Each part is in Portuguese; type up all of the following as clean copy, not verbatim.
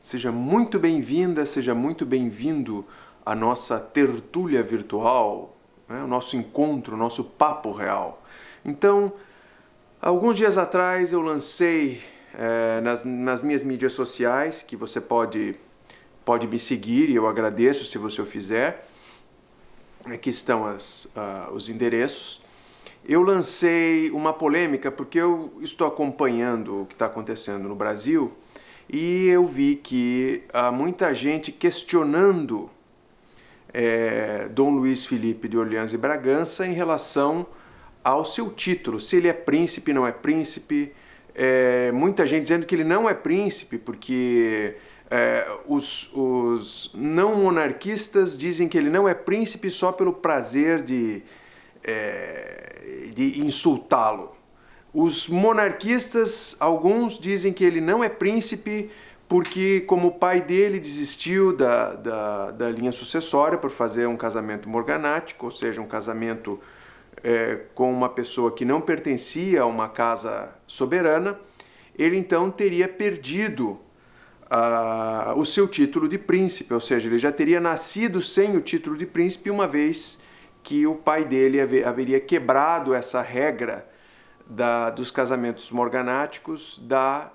Seja muito bem-vinda, seja muito bem-vindo à nossa tertúlia virtual, né? O nosso encontro, o nosso papo real. Então, alguns dias atrás eu lancei nas minhas mídias sociais, que você pode me seguir e eu agradeço se você o fizer. Aqui estão os endereços. Eu lancei uma polêmica porque eu estou acompanhando o que está acontecendo no Brasil e eu vi que há muita gente questionando Dom Luiz Felipe de Orleans e Bragança em relação ao seu título, se ele é príncipe, não é príncipe. Muita gente dizendo que ele não é príncipe porque os não monarquistas dizem que ele não é príncipe só pelo prazer de insultá-lo. Os monarquistas, alguns dizem que ele não é príncipe porque, como o pai dele desistiu da linha sucessória por fazer um casamento morganático, ou seja, um casamento com uma pessoa que não pertencia a uma casa soberana, ele então teria perdido o seu título de príncipe, ou seja, ele já teria nascido sem o título de príncipe, uma vez que o pai dele haveria quebrado essa regra dos casamentos morganáticos da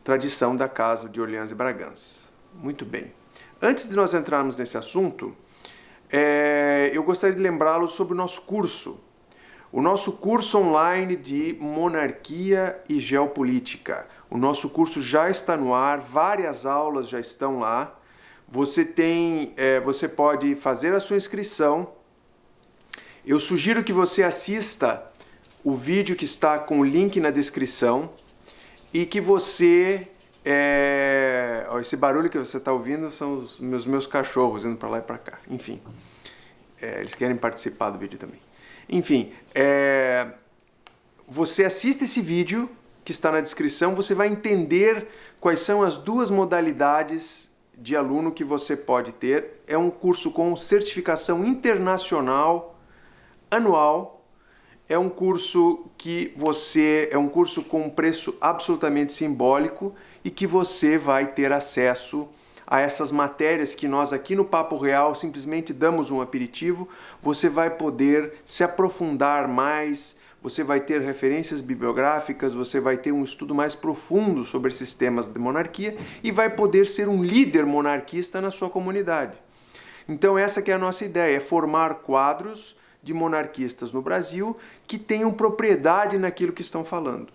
tradição da Casa de Orleans e Bragança. Muito bem. Antes de nós entrarmos nesse assunto, eu gostaria de lembrá-los sobre o nosso curso. O nosso curso online de Monarquia e Geopolítica. O nosso curso já está no ar, várias aulas já estão lá. Você pode fazer a sua inscrição. Eu sugiro que você assista o vídeo que está com o link na descrição e que você... esse barulho que você está ouvindo são os meus cachorros indo para lá e para cá. Enfim, eles querem participar do vídeo também. Enfim, você assiste esse vídeo que está na descrição, você vai entender quais são as duas modalidades de aluno que você pode ter. É um curso com certificação internacional anual. É um curso com um preço absolutamente simbólico e que você vai ter acesso a essas matérias que nós aqui no Papo Real simplesmente damos um aperitivo. Você vai poder se aprofundar mais, você vai ter referências bibliográficas, você vai ter um estudo mais profundo sobre esses temas de monarquia e vai poder ser um líder monarquista na sua comunidade. Então essa que é a nossa ideia, é formar quadros de monarquistas no Brasil que tenham propriedade naquilo que estão falando.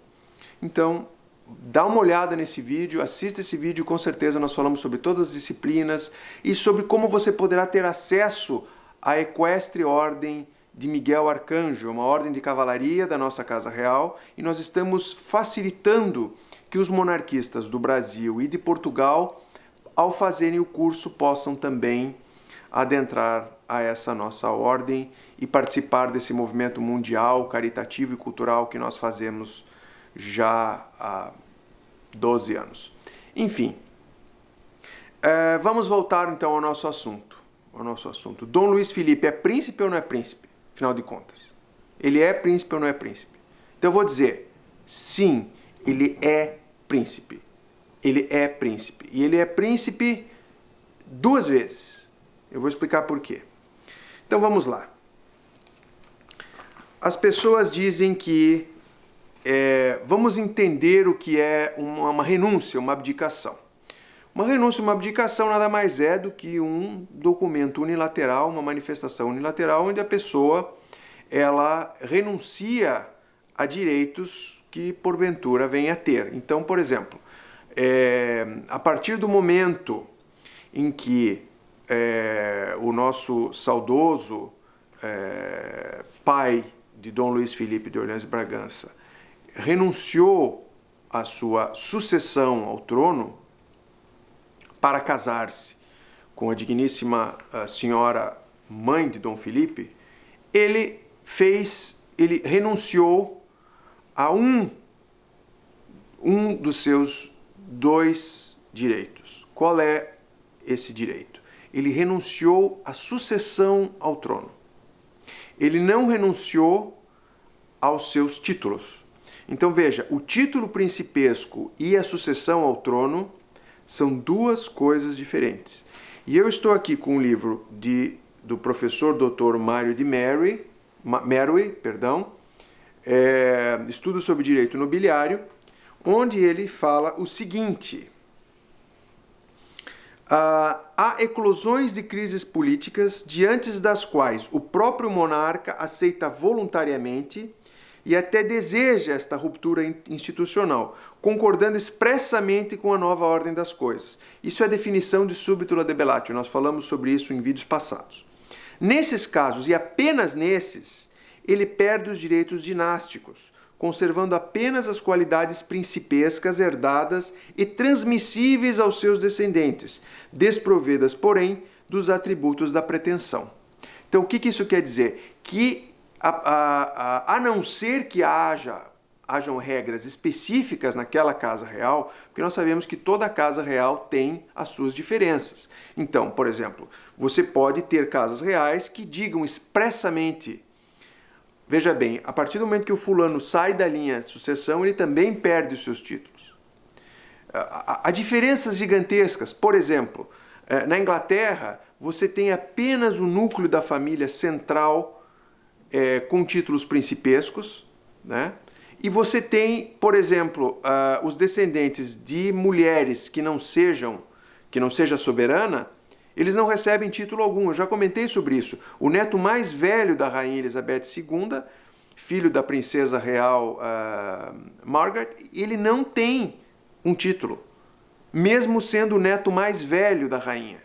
Então, dá uma olhada nesse vídeo, assista esse vídeo, com certeza nós falamos sobre todas as disciplinas e sobre como você poderá ter acesso à Equestre Ordem de Miguel Arcanjo, uma ordem de cavalaria da nossa Casa Real, e nós estamos facilitando que os monarquistas do Brasil e de Portugal, ao fazerem o curso, possam também adentrar a essa nossa ordem e participar desse movimento mundial, caritativo e cultural que nós fazemos já há 12 anos. Enfim, vamos voltar então ao nosso assunto. Dom Luiz Felipe é príncipe ou não é príncipe? Afinal de contas, ele é príncipe ou não é príncipe? Então eu vou dizer, sim, ele é príncipe. Ele é príncipe. E ele é príncipe 2 vezes. Eu vou explicar por quê. Então vamos lá. As pessoas dizem que vamos entender o que é uma renúncia, uma abdicação. Uma renúncia, uma abdicação nada mais é do que um documento unilateral, uma manifestação unilateral, onde a pessoa ela renuncia a direitos que porventura venha a ter. Então, por exemplo, a partir do momento em que o nosso saudoso pai de Dom Luiz Felipe de Orleans e Bragança renunciou à sua sucessão ao trono para casar-se com a digníssima senhora mãe de Dom Felipe, ele renunciou a um dos seus 2 direitos. Qual é esse direito? Ele renunciou à sucessão ao trono. Ele não renunciou aos seus títulos. Então veja, o título principesco e a sucessão ao trono são duas coisas diferentes. E eu estou aqui com um livro do professor Dr. Mário de Merry, Estudos sobre Direito Nobiliário, onde ele fala o seguinte: há eclosões de crises políticas diante das quais o próprio monarca aceita voluntariamente e até deseja esta ruptura institucional, concordando expressamente com a nova ordem das coisas. Isso é a definição de subtula debellatio, nós falamos sobre isso em vídeos passados. Nesses casos, e apenas nesses, ele perde os direitos dinásticos, conservando apenas as qualidades principescas herdadas e transmissíveis aos seus descendentes, desprovidas, porém, dos atributos da pretensão. Então, o que isso quer dizer? Que a não ser que hajam regras específicas naquela casa real, porque nós sabemos que toda casa real tem as suas diferenças. Então, por exemplo, você pode ter casas reais que digam expressamente, veja bem, a partir do momento que o fulano sai da linha de sucessão, ele também perde os seus títulos. Há diferenças gigantescas. Por exemplo, na Inglaterra, você tem apenas o núcleo da família central com títulos principescos, né? E você tem, por exemplo, os descendentes de mulheres que não seja soberana, eles não recebem título algum. Eu já comentei sobre isso. O neto mais velho da rainha Elizabeth II, filho da princesa real Margaret, ele não tem um título, mesmo sendo o neto mais velho da rainha.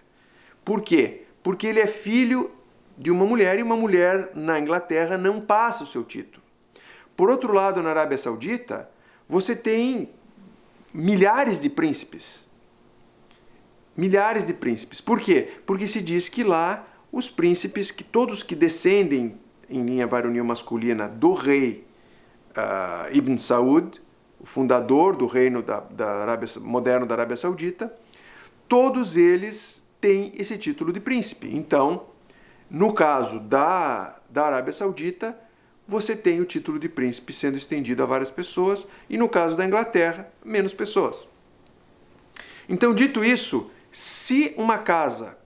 Por quê? Porque ele é filho de uma mulher e uma mulher na Inglaterra não passa o seu título. Por outro lado, na Arábia Saudita, você tem milhares de príncipes. Milhares de príncipes. Por quê? Porque se diz que lá os príncipes, que todos que descendem em linha varonil masculina do rei Ibn Saud, o fundador do reino moderno da Arábia Saudita, todos eles têm esse título de príncipe. Então, no caso da Arábia Saudita, você tem o título de príncipe sendo estendido a várias pessoas, e no caso da Inglaterra, menos pessoas. Então, dito isso, se uma casa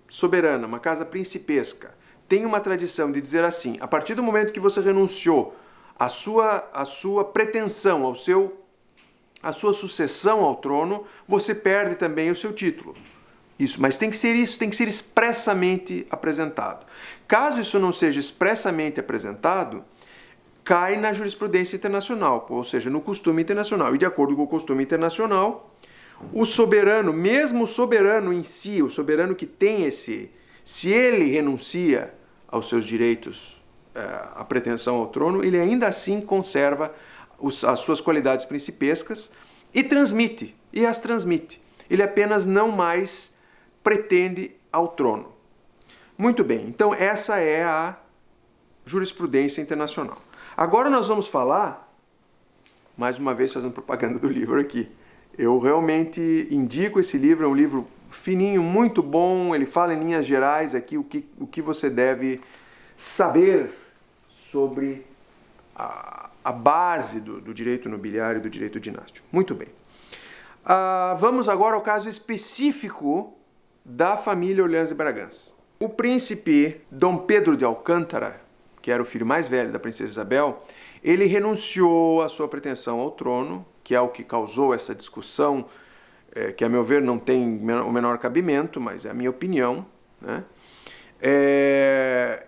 soberana, uma casa principesca, tem uma tradição de dizer assim, a partir do momento que você renunciou à sua pretensão, à sua sucessão ao trono, você perde também o seu título. Isso, mas tem que ser expressamente apresentado. Caso isso não seja expressamente apresentado, cai na jurisprudência internacional, ou seja, no costume internacional. E de acordo com o costume internacional, o soberano, mesmo o soberano em si, o soberano que tem se ele renuncia aos seus direitos, à pretensão ao trono, ele ainda assim conserva as suas qualidades principescas e as transmite. Ele apenas não mais pretende ao trono. Muito bem, então essa é a jurisprudência internacional. Agora nós vamos falar, mais uma vez fazendo propaganda do livro aqui. Eu realmente indico esse livro, é um livro fininho, muito bom, ele fala em linhas gerais aqui o que você deve saber sobre a base do direito nobiliário e do direito dinástico. Muito bem. Vamos agora ao caso específico da família Orleans de Bragança. O príncipe Dom Pedro de Alcântara, que era o filho mais velho da princesa Isabel, ele renunciou à sua pretensão ao trono, que é o que causou essa discussão, que a meu ver não tem o menor cabimento, mas é a minha opinião, né?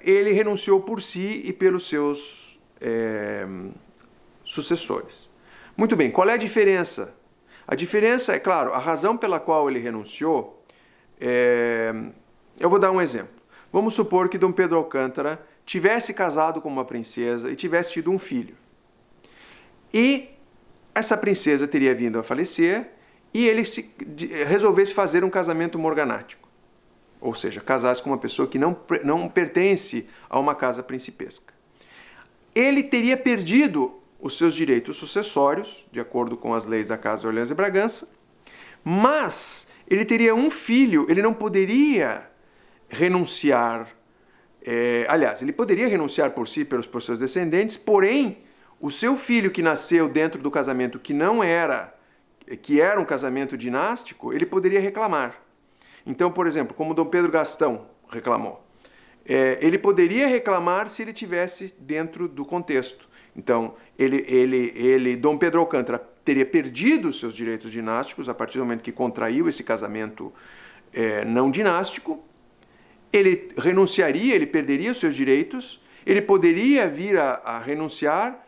Ele renunciou por si e pelos seus sucessores. Muito bem, qual é a diferença? A diferença é, claro, a razão pela qual ele renunciou. Eu vou dar um exemplo. Vamos supor que Dom Pedro Alcântara tivesse casado com uma princesa e tivesse tido um filho. E essa princesa teria vindo a falecer e ele resolvesse fazer um casamento morganático. Ou seja, casasse com uma pessoa que não pertence a uma casa principesca. Ele teria perdido os seus direitos sucessórios, de acordo com as leis da Casa de Orleans e Bragança, mas ele teria um filho, ele não poderia renunciar, aliás, ele poderia renunciar por si, por seus descendentes, porém, o seu filho que nasceu dentro do casamento que era um casamento dinástico, ele poderia reclamar. Então, por exemplo, como Dom Pedro Gastão reclamou, ele poderia reclamar se ele tivesse dentro do contexto. Então, Dom Pedro Alcântara teria perdido os seus direitos dinásticos a partir do momento que contraiu esse casamento não dinástico. Ele renunciaria, ele perderia os seus direitos, ele poderia vir a renunciar,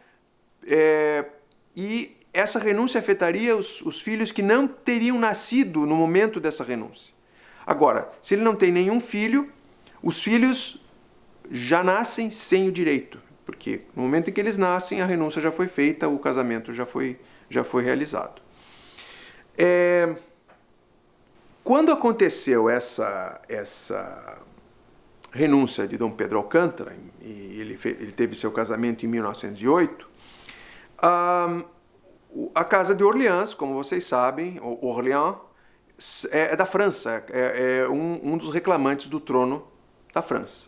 e essa renúncia afetaria os filhos que não teriam nascido no momento dessa renúncia. Agora, se ele não tem nenhum filho, os filhos já nascem sem o direito, porque no momento em que eles nascem, a renúncia já foi feita, o casamento já foi realizado. Quando aconteceu essa renúncia de Dom Pedro Alcântara, e ele teve seu casamento em 1908, a Casa de Orleans, como vocês sabem, Orléans, é da França, é um dos reclamantes do trono da França.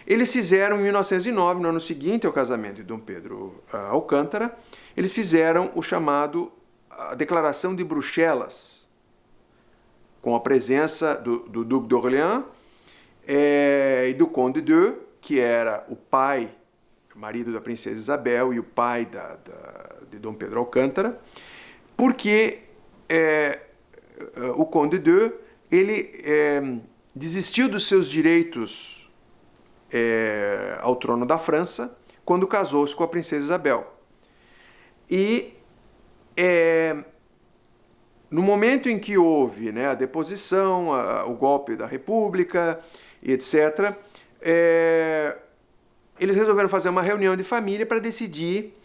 Eles fizeram em 1909, no ano seguinte ao casamento de Dom Pedro Alcântara, eles fizeram o chamado a Declaração de Bruxelas, com a presença do Duque de Orléans e do Conde d'Eu, que era o pai, marido da princesa Isabel e o pai de Dom Pedro Alcântara, porque o Conde d'Eu ele desistiu dos seus direitos ao trono da França quando casou-se com a princesa Isabel. E no momento em que houve a deposição, o golpe da República, etc., eles resolveram fazer uma reunião de família para decidir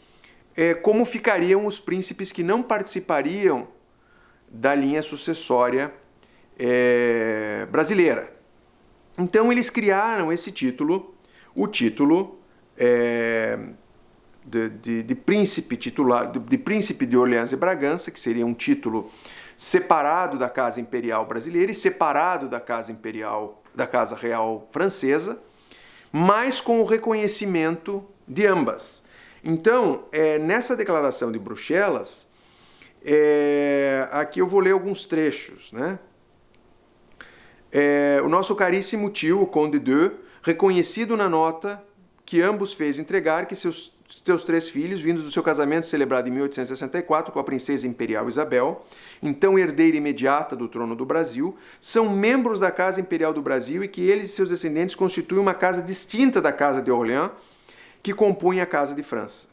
como ficariam os príncipes que não participariam da linha sucessória brasileira. Então eles criaram esse título, o título de príncipe titular, de príncipe de Orleans e Bragança, que seria um título separado da Casa Imperial Brasileira e separado da Casa Real Francesa, mas com o reconhecimento de ambas. Então, nessa declaração de Bruxelas, aqui eu vou ler alguns trechos, né? O nosso caríssimo tio, o Conde d'Eu, reconhecido na nota que ambos fez entregar que seus 3 filhos, vindos do seu casamento celebrado em 1864 com a princesa imperial Isabel, então herdeira imediata do trono do Brasil, são membros da Casa Imperial do Brasil e que eles e seus descendentes constituem uma casa distinta da Casa de Orléans, que compõe a Casa de França.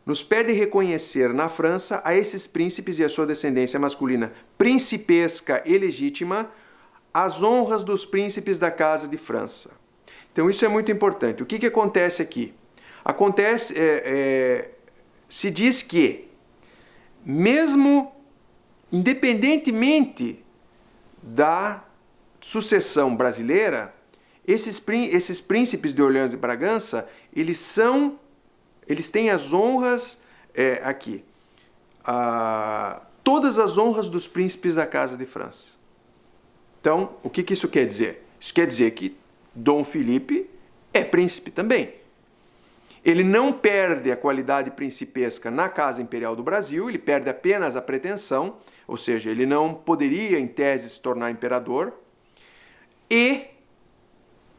Nos pede reconhecer na França a esses príncipes e a sua descendência masculina principesca e legítima as honras dos príncipes da Casa de França. Então isso é muito importante. O que acontece aqui? Se diz que, mesmo independentemente da sucessão brasileira, esses príncipes de Orleans e Bragança, eles têm as honras aqui. Todas as honras dos príncipes da Casa de França. Então, o que isso quer dizer? Isso quer dizer que Dom Felipe é príncipe também. Ele não perde a qualidade principesca na Casa Imperial do Brasil, ele perde apenas a pretensão, ou seja, ele não poderia, em tese, se tornar imperador,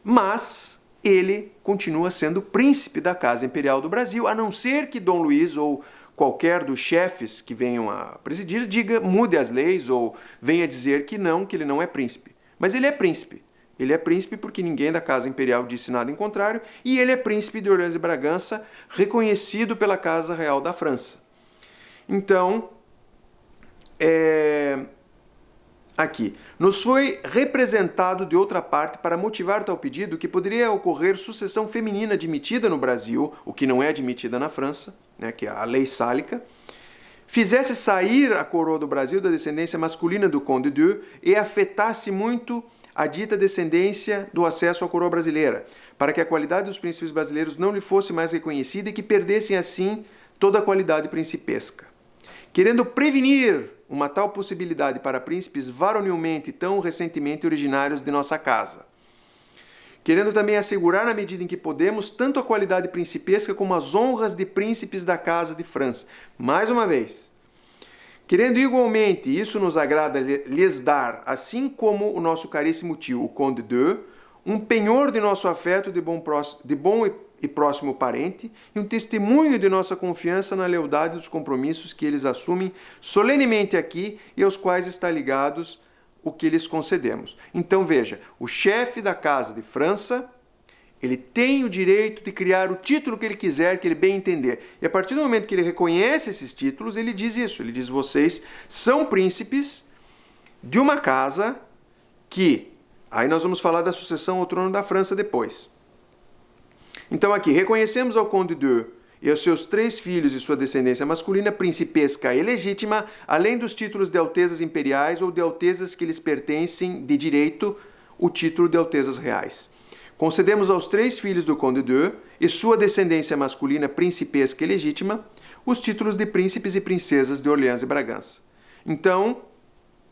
mas ele continua sendo príncipe da Casa Imperial do Brasil, a não ser que Dom Luís ou qualquer dos chefes que venham a presidir mude as leis ou venha dizer que ele não é príncipe. Mas ele é príncipe. Ele é príncipe porque ninguém da Casa Imperial disse nada em contrário, e ele é príncipe de Orleans e Bragança, reconhecido pela Casa Real da França. Então, aqui, nos foi representado de outra parte para motivar tal pedido que poderia ocorrer sucessão feminina admitida no Brasil, o que não é admitida na França, que é a lei sálica, fizesse sair a coroa do Brasil da descendência masculina do Conde d'Eu e afetasse muito a dita descendência do acesso à coroa brasileira, para que a qualidade dos príncipes brasileiros não lhe fosse mais reconhecida e que perdessem assim toda a qualidade principesca. Querendo prevenir uma tal possibilidade para príncipes varonilmente tão recentemente originários de nossa casa, querendo também assegurar, na medida em que podemos, tanto a qualidade principesca como as honras de príncipes da Casa de França. Mais uma vez, querendo igualmente, isso nos agrada lhes dar, assim como o nosso caríssimo tio, o Conde de, um penhor de nosso afeto de bom e próximo parente e um testemunho de nossa confiança na lealdade dos compromissos que eles assumem solenemente aqui e aos quais está ligados o que lhes concedemos. Então veja, o chefe da Casa de França, ele tem o direito de criar o título que ele quiser, que ele bem entender. E a partir do momento que ele reconhece esses títulos, ele diz isso, ele diz: vocês são príncipes de uma casa que... Aí nós vamos falar da sucessão ao trono da França depois. Então aqui, reconhecemos ao Conde de e aos seus 3 filhos e sua descendência masculina, principesca e legítima, além dos títulos de altezas imperiais ou de altezas que lhes pertencem de direito, o título de altezas reais. Concedemos aos 3 filhos do Conde de e sua descendência masculina, principesca e legítima, os títulos de príncipes e princesas de Orleans e Bragança. Então,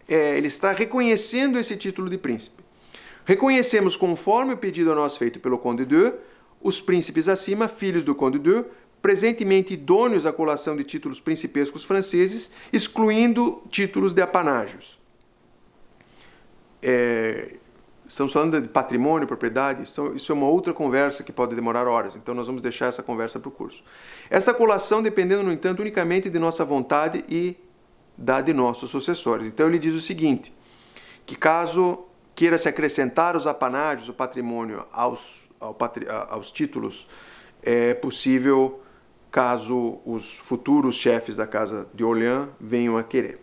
ele está reconhecendo esse título de príncipe. Reconhecemos, conforme o pedido a nós feito pelo Conde de, os príncipes acima, filhos do Conde de, presentemente idôneos à colação de títulos principescos franceses, excluindo títulos de apanágios. Estamos falando de patrimônio, propriedade, isso é uma outra conversa que pode demorar horas, então nós vamos deixar essa conversa para o curso. Essa colação dependendo, no entanto, unicamente de nossa vontade e da de nossos sucessores. Então ele diz o seguinte, que caso queira se acrescentar os apanágios, o patrimônio aos títulos, é possível caso os futuros chefes da Casa de Orleans venham a querer.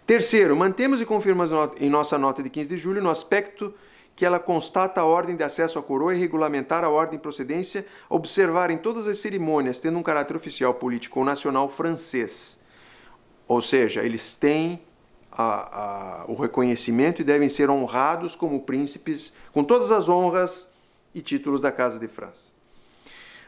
Terceiro, mantemos e confirmamos em nossa nota de 15 de julho, no aspecto que ela constata a ordem de acesso à coroa e regulamentar a ordem de procedência, observar em todas as cerimônias, tendo um caráter oficial, político ou nacional francês. Ou seja, eles têm o reconhecimento e devem ser honrados como príncipes, com todas as honras e títulos da Casa de França.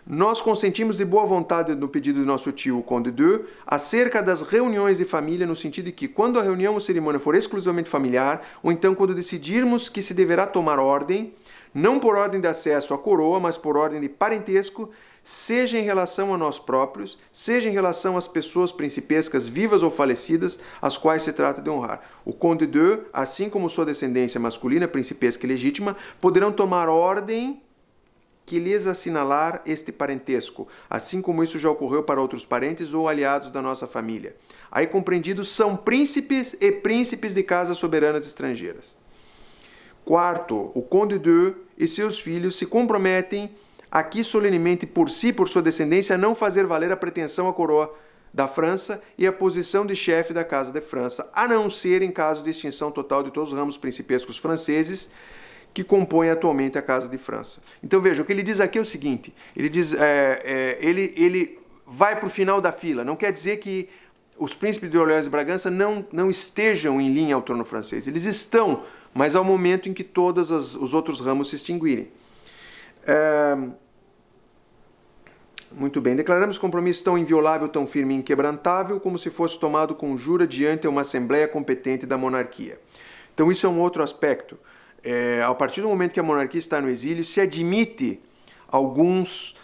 Nós consentimos de boa vontade no pedido do nosso tio, o Conde de, acerca das reuniões de família, no sentido de que, quando a reunião ou cerimônia for exclusivamente familiar, ou então quando decidirmos que se deverá tomar ordem, não por ordem de acesso à coroa, mas por ordem de parentesco, seja em relação a nós próprios, seja em relação às pessoas principescas vivas ou falecidas, as quais se trata de honrar. O Conde de, assim como sua descendência masculina, principesca e legítima, poderão tomar ordem que lhes assinalar este parentesco, assim como isso já ocorreu para outros parentes ou aliados da nossa família. Aí compreendidos são príncipes e príncipes de casas soberanas estrangeiras. Quarto, o Conde de e seus filhos se comprometem aqui solenemente por si, por sua descendência, a não fazer valer a pretensão à coroa da França e a posição de chefe da Casa de França, a não ser em caso de extinção total de todos os ramos principescos franceses que compõem atualmente a Casa de França. Então veja, o que ele diz aqui é o seguinte, ele diz, ele vai para o final da fila, não quer dizer que os príncipes de Orleans e Bragança não estejam em linha ao trono francês, eles estão, mas ao momento em que todos os outros ramos se extinguirem. Muito bem, declaramos compromisso tão inviolável, tão firme e inquebrantável, como se fosse tomado com jura diante a uma assembleia competente da monarquia. Então isso é um outro aspecto. A partir do momento que a monarquia está no exílio, se admite alguns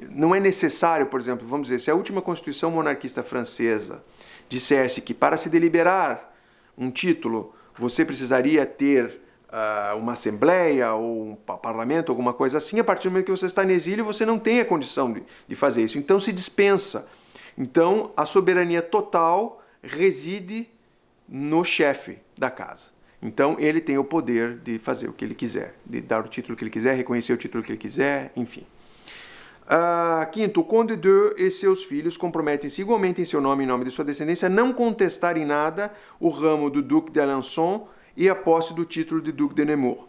não é necessário, por exemplo, vamos dizer, se a última Constituição monarquista francesa dissesse que para se deliberar um título você precisaria ter uma assembleia ou um parlamento, alguma coisa assim, a partir do momento que você está no exílio você não tem a condição de fazer isso, então se dispensa. Então a soberania total reside no chefe da casa. Então ele tem o poder de fazer o que ele quiser, de dar o título que ele quiser, reconhecer o título que ele quiser, enfim. Quinto, o Conde de e seus filhos comprometem-se igualmente em seu nome e em nome de sua descendência a não contestar em nada o ramo do Duque de Alençon e a posse do título de Duque de Nemours.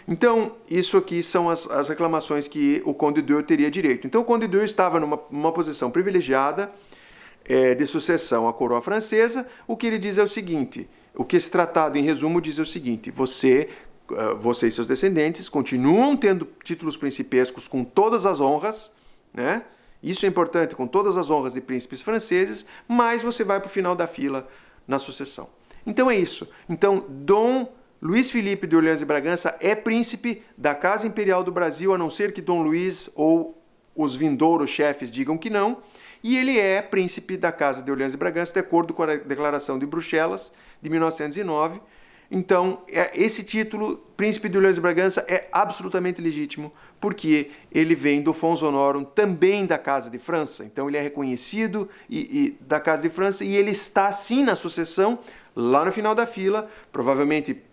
Então, isso aqui são as reclamações que o Conde de teria direito. Então, o Conde de estava numa posição privilegiada de sucessão à coroa francesa. O que ele diz é o seguinte, o que esse tratado, em resumo, diz é o seguinte, você e seus descendentes continuam tendo títulos principescos com todas as honras, né? Isso é importante, com todas as honras de príncipes franceses, mas você vai para o final da fila na sucessão. Então é isso. Então, Dom Luís Felipe de Orleans e Bragança é príncipe da Casa Imperial do Brasil, a não ser que Dom Luís ou os vindouros chefes digam que não, e ele é príncipe da Casa de Orleans e Bragança, de acordo com a Declaração de Bruxelas, de 1909. Então, esse título, Príncipe de Orleans e Bragança, é absolutamente legítimo, porque ele vem do Fons Honorum, também da Casa de França. Então, ele é reconhecido da Casa de França, e ele está, sim, na sucessão, lá no final da fila. Provavelmente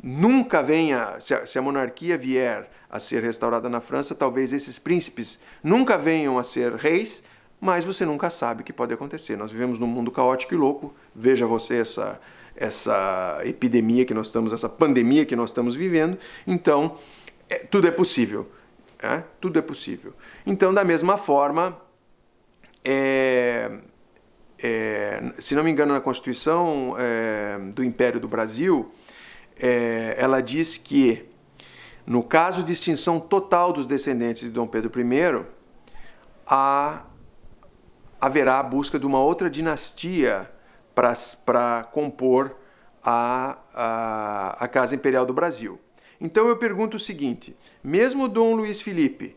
nunca venha, se a monarquia vier a ser restaurada na França, talvez esses príncipes nunca venham a ser reis, mas você nunca sabe o que pode acontecer. Nós vivemos num mundo caótico e louco. Veja você essa epidemia que nós estamos, essa pandemia que nós estamos vivendo. Então, tudo é possível. Tudo é possível. Então, da mesma forma, se não me engano, na Constituição do Império do Brasil, ela diz que, no caso de extinção total dos descendentes de Dom Pedro I, haverá a busca de uma outra dinastia para compor a Casa Imperial do Brasil. Então eu pergunto o seguinte: mesmo Dom Luís Felipe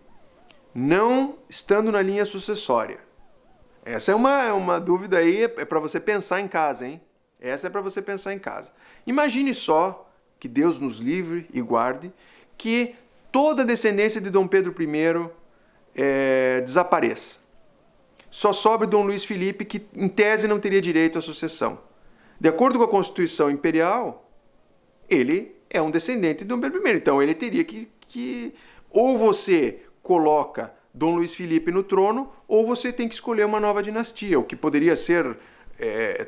não estando na linha sucessória, essa é uma dúvida aí, é para você pensar em casa, hein? Essa é para você pensar em casa. Imagine só, que Deus nos livre e guarde, que toda a descendência de Dom Pedro I desapareça. Só sobre Dom Luís Felipe, que em tese não teria direito à sucessão. De acordo com a Constituição Imperial, ele é um descendente de Dom Pedro I. Então ele teria que ou você coloca Dom Luís Felipe no trono, ou você tem que escolher uma nova dinastia, o que poderia ser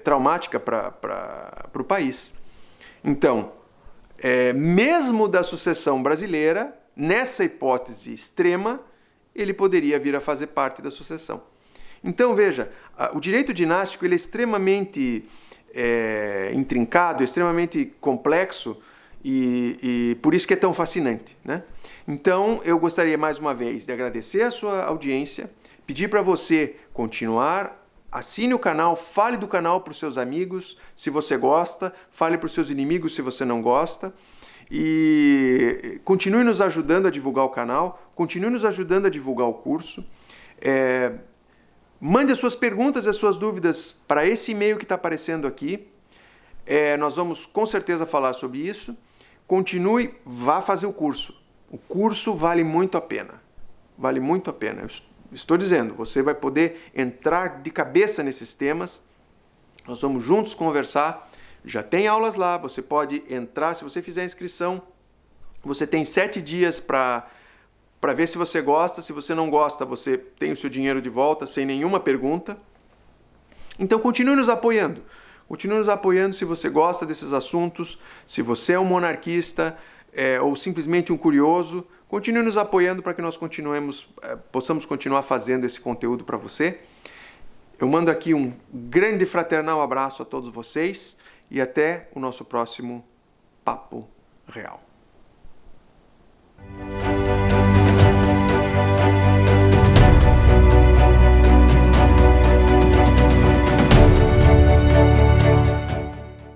traumática para o país. Então, mesmo da sucessão brasileira, nessa hipótese extrema, ele poderia vir a fazer parte da sucessão. Então, veja, o direito dinástico ele é extremamente intrincado, extremamente complexo, e por isso que é tão fascinante, né? Então, eu gostaria mais uma vez de agradecer a sua audiência, pedir para você continuar, assine o canal, fale do canal para os seus amigos, se você gosta, fale para os seus inimigos se você não gosta, e continue nos ajudando a divulgar o canal, continue nos ajudando a divulgar o curso. Mande as suas perguntas e as suas dúvidas para esse e-mail que está aparecendo aqui. Nós vamos com certeza falar sobre isso. Continue, vá fazer o curso. O curso vale muito a pena. Vale muito a pena. Eu estou dizendo, você vai poder entrar de cabeça nesses temas. Nós vamos juntos conversar. Já tem aulas lá, você pode entrar. Se você fizer a inscrição, você tem 7 dias para ver se você gosta. Se você não gosta, você tem o seu dinheiro de volta, sem nenhuma pergunta. Então, continue nos apoiando. Continue nos apoiando se você gosta desses assuntos, se você é um monarquista ou simplesmente um curioso. Continue nos apoiando para que nós possamos continuar fazendo esse conteúdo para você. Eu mando aqui um grande e fraternal abraço a todos vocês e até o nosso próximo Papo Real.